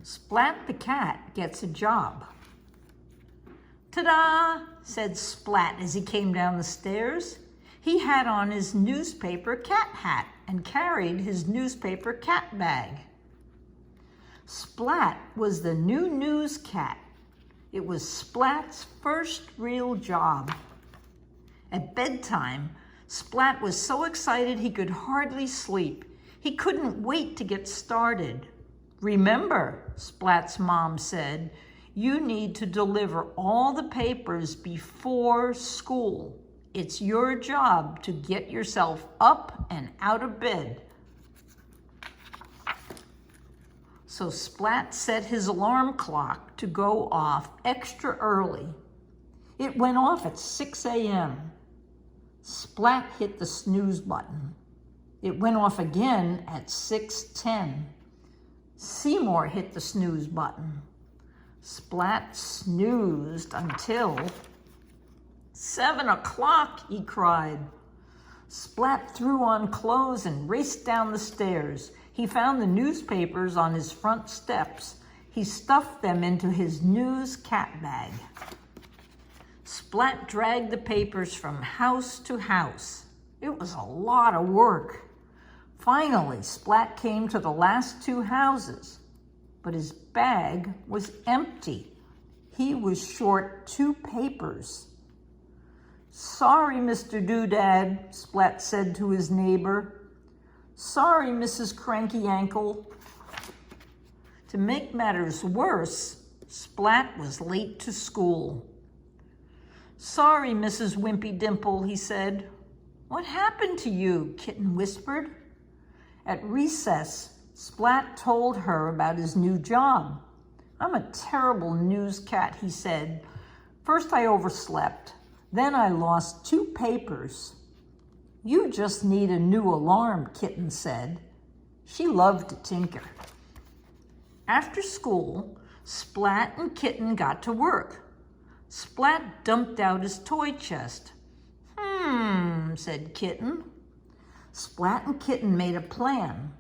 Splat the Cat Gets a Job. "Ta-da!" said Splat as he came down the stairs. He had on his newspaper cat hat and carried his newspaper cat bag. Splat was the new news cat. It was Splat's first real job. At bedtime, Splat was so excited he could hardly sleep. He couldn't wait to get started. "Remember," Splat's mom said, "you need to deliver all the papers before school. It's your job to get yourself up and out of bed." So Splat set his alarm clock to go off extra early. It went off at 6 a.m. Splat hit the snooze button. It went off again at 6:10. Seymour hit the snooze button. Splat snoozed until 7 o'clock, he cried. Splat threw on clothes and raced down the stairs. He found the newspapers on his front steps. He stuffed them into his news cat bag. Splat dragged the papers from house to house. It was a lot of work. Finally, Splat came to the last 2 houses, but his bag was empty. He was short 2 papers. "Sorry, Mr. Doodad," Splat said to his neighbor. "Sorry, Mrs. Cranky Ankle." To make matters worse, Splat was late to school. "Sorry, Mrs. Wimpy Dimple," he said. "What happened to you?" Kitten whispered. At recess, Splat told her about his new job. "I'm a terrible news cat," he said. "First I overslept, then I lost 2 papers." "You just need a new alarm," Kitten said. She loved to tinker. After school, Splat and Kitten got to work. Splat dumped out his toy chest. Said Kitten. Splat and Kitten made a plan.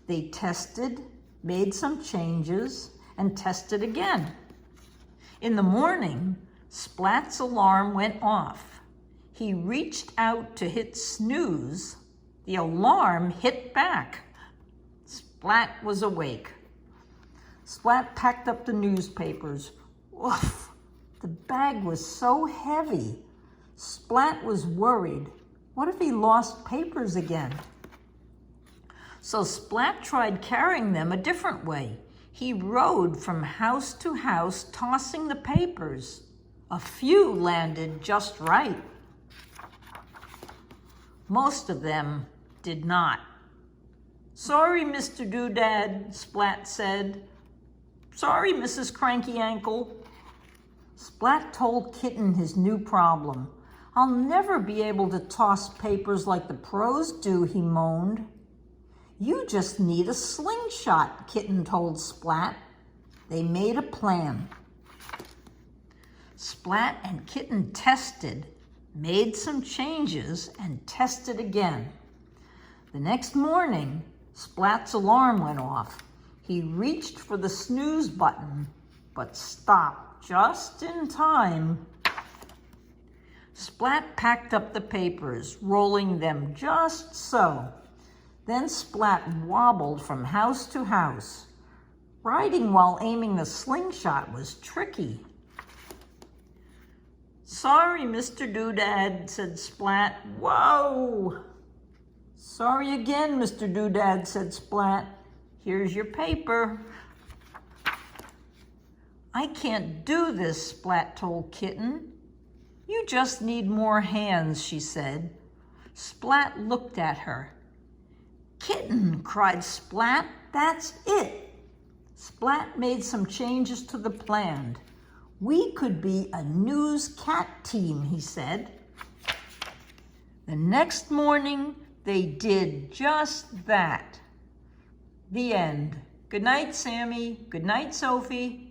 They tested, made some changes, and tested again. In the morning, Splat's alarm went off. He reached out to hit snooze. The alarm hit back. Splat was awake. Splat packed up the newspapers. Oof! The bag was so heavy. Splat was worried. What if he lost papers again? So Splat tried carrying them a different way. He rode from house to house, tossing the papers. A few landed just right. Most of them did not. "Sorry, Mr. Doodad," Splat said. "Sorry, Mrs. Cranky Ankle." Splat told Kitten his new problem. "I'll never be able to toss papers like the pros do," he moaned. "You just need a slingshot," Kitten told Splat. They made a plan. Splat and Kitten tested, made some changes, and tested again. The next morning, Splat's alarm went off. He reached for the snooze button, but stopped just in time. Splat packed up the papers, rolling them just so. Then Splat wobbled from house to house. Riding while aiming the slingshot was tricky. "Sorry, Mr. Doodad," said Splat. "Whoa!" "Sorry again, Mr. Doodad," said Splat. "Here's your paper." "I can't do this," Splat told Kitten. "You just need more hands," she said. Splat looked at her. "Kitten," cried Splat, "that's it." Splat made some changes to the plan. "We could be a news cat team," he said. The next morning, they did just that. The end. Good night, Sammy. Good night, Sophie.